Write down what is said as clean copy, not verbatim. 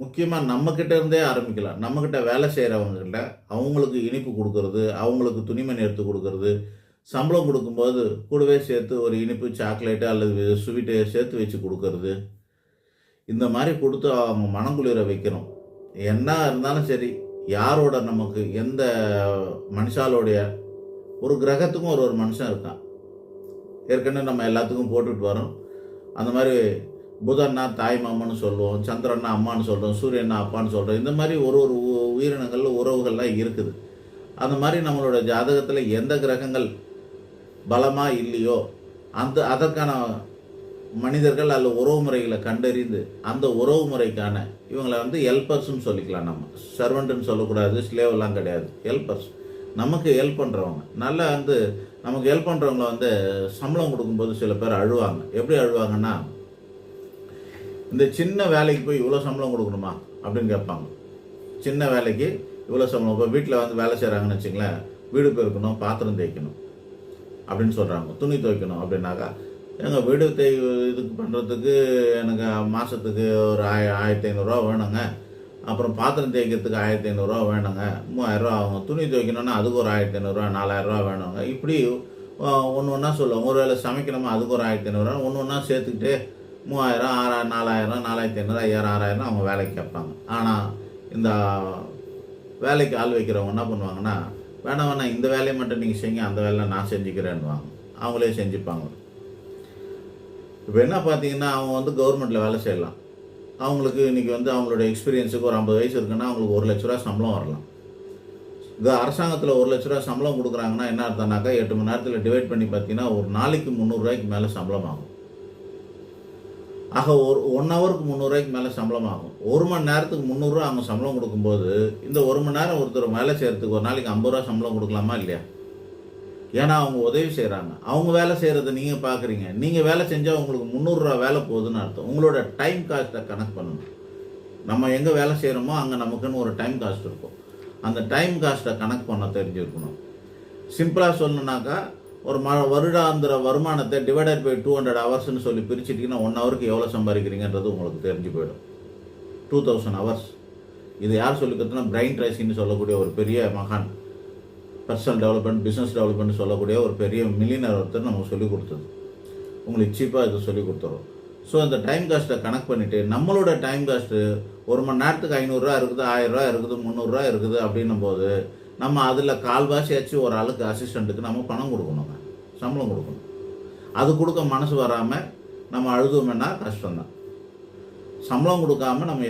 முக்கியமாக நம்மக்கிட்ட இருந்தே ஆரம்பிக்கலாம். நம்மக்கிட்ட வேலை செய்கிறவங்ககிட்ட அவங்களுக்கு இனிப்பு கொடுக்கறது, அவங்களுக்கு துணிமணி எடுத்து கொடுக்கறது, சம்பளம் கொடுக்கும்போது கூடவே சேர்த்து ஒரு இனிப்பு, சாக்லேட்டு அல்லது ஸ்வீட்டு சேர்த்து வச்சு கொடுக்கறது. இந்த மாதிரி கொடுத்து அவங்க மனங்குளிர வைக்கணும். என்ன இருந்தாலும் சரி, யாரோட நமக்கு எந்த மனுஷாலோடைய ஒரு கிரகத்துக்கும் ஒரு ஒரு மனுஷன் இருக்கான். ஏற்கனவே நம்ம எல்லாத்துக்கும் போட்டுட்டு வரோம். அந்த மாதிரி புதன்னா தாய் மாமன்னு சொல்லுவோம், சந்திரன்னா அம்மான்னு சொல்கிறோம், சூரியன்னா அப்பான்னு சொல்கிறோம். இந்த மாதிரி ஒரு ஒரு உயிரினங்கள் உறவுகள்லாம் இருக்குது. அந்த மாதிரி நம்மளோட ஜாதகத்தில் எந்த கிரகங்கள் பலமாக இல்லையோ அதற்கான மனிதர்கள் அல்ல உறவு முறைகளை கண்டறிந்து அந்த உறவு முறைக்கான இவங்களை ஹெல்பர்ஸ்ன்னு சொல்லிக்கலாம். நம்ம சர்வெண்ட்டுன்னு சொல்லக்கூடாது, ஸ்லேவெல்லாம் கிடையாது. ஹெல்பர்ஸ் நமக்கு ஹெல்ப் பண்ணுறவங்க. நல்லா நமக்கு ஹெல்ப் பண்ணுறவங்கள சம்பளம் கொடுக்கும்போது சில பேர் அழுவாங்க. எப்படி அழுவாங்கன்னா, இந்த சின்ன வேலைக்கு போய் இவ்வளோ சம்பளம் கொடுக்கணுமா அப்படின்னு கேட்பாங்க. சின்ன வேலைக்கு இவ்வளோ சம்பளம். இப்போ வீட்டில் வேலை செய்கிறாங்கன்னு வச்சுங்களேன், வீடு பெருக்கணும், பாத்திரம் தேய்க்கணும் அப்படின்னு சொல்கிறாங்க, துணி துவைக்கணும் அப்படின்னாக்கா, எங்கள் வீடு இதுக்கு பண்ணுறதுக்கு எனக்கு மாதத்துக்கு ஒரு 1500 வேணுங்க, அப்புறம் பாத்திரம் தேய்க்கிறதுக்கு 1500 வேணுங்க, 3000 ஆகும், துணி துவைக்கணும்னா அதுக்கு ஒரு 1500 4000 வேணுங்க. இப்படி ஒன்று ஒன்றா சொல்லுவாங்க. ஒரு வேளை சமைக்கணுமா அதுக்கு ஒரு 1500, ஒன்று ஒன்றா சேர்த்துக்கிட்டு 3000 4000 4500 5000 6000 அவங்க வேலைக்கு கேட்பாங்க. ஆனால் இந்த வேலைக்கு ஆள் வைக்கிறவங்க என்ன பண்ணுவாங்கன்னா, வேணாம் இந்த வேலையை மட்டும் நீங்கள் செய்யுங்க, அந்த வேலையை நான் செஞ்சுக்கிறேன்னுவாங்க. அவங்களே செஞ்சுப்பாங்க. இப்போ என்ன பார்த்தீங்கன்னா, அவங்க கவர்மெண்ட்டில் வேலை செய்யலாம். அவங்களுக்கு இன்றைக்கி அவங்களோட எக்ஸ்பீரியன்ஸுக்கு ஒரு 50 வயசு இருக்குன்னா அவங்களுக்கு 1 லட்ச ரூபா சம்பளம் வரலாம். இந்த அரசாங்கத்தில் 1 லட்ச ரூபா சம்பளம் கொடுக்குறாங்கன்னா என்ன அர்த்தம்னாக்கா, 8 மணி நேரத்தில் டிவைட் பண்ணி பார்த்தீங்கன்னா ஒரு நாளைக்கு 300 ரூபாய்க்கு மேலே சம்பளம் ஆகும். ஆக ஒரு 1 ஹவருக்கு 300 ரூபாய்க்கு மேலே சம்பளம் ஆகும். 1 மணி நேரத்துக்கு 300 ரூபா அவங்க சம்பளம் கொடுக்கும்போது, இந்த 1 மணி நேரம் ஒருத்தர் வேலை செய்கிறதுக்கு ஒரு நாளைக்கு 50 ரூபா சம்பளம் கொடுக்கலாமா இல்லையா? ஏன்னா அவங்க உதவி செய்கிறாங்க. அவங்க வேலை செய்கிறத நீங்கள் பார்க்குறீங்க. நீங்கள் வேலை செஞ்சால் உங்களுக்கு 300 ரூபா வேலை போகுதுன்னு அர்த்தம். உங்களோட டைம் காஸ்ட்டை கணக்கு பண்ணணும். நம்ம எங்கே வேலை செய்கிறோமோ அங்கே நமக்குன்னு ஒரு டைம் காஸ்ட் இருக்கும். அந்த டைம் காஸ்ட்டை கணக்கு பண்ண தெரிஞ்சிருக்கணும். சிம்பிளாக சொல்லணுன்னாக்கா, ஒரு வருடாந்திர வருமானத்தை டிவைடட் பை 200 ஹவர்ஸ்ன்னு சொல்லி பிரிச்சுட்டிங்கன்னா 1 ஹவருக்கு எவ்வளோ சம்பாதிக்கிறீங்கன்றது உங்களுக்கு தெரிஞ்சு போயிடும். 2000 ஹவர்ஸ். இது யார் சொல்லி கொடுத்தனா, பிரைன் ட்ரேசின்னு சொல்லக்கூடிய ஒரு பெரிய மகான், பர்சனல் டெவலப்மெண்ட், பிஸ்னஸ் டெவலப்மெண்ட் சொல்லக்கூடிய ஒரு பெரிய மில்லியனர் ஒருத்தர் நமக்கு சொல்லிக் கொடுத்தது. உங்களுக்கு சீப்பாக இதை சொல்லிக் கொடுத்துரும். ஸோ அந்த டைம் காஸ்ட்டை கனெக்ட் பண்ணிவிட்டு, நம்மளோட டைம் காஸ்ட்டு 1 மணி நேரத்துக்கு 500 ரூபா இருக்குது, 1000 ரூபா இருக்குது, 300 ரூபா இருக்குது அப்படின்னும் போது, நம்ம அதில் கால்வாசியாச்சும் ஒரு ஆளுக்கு அசிஸ்டண்ட்டுக்கு நம்ம பணம் கொடுக்கணுங்க, சம்பளம் கொடுக்கணும். அது கொடுக்க மனசு வராமல் நம்ம அழுதுவோம்னா கஷ்டம்தான். சம்பளம் கொடுக்காமல் நம்ம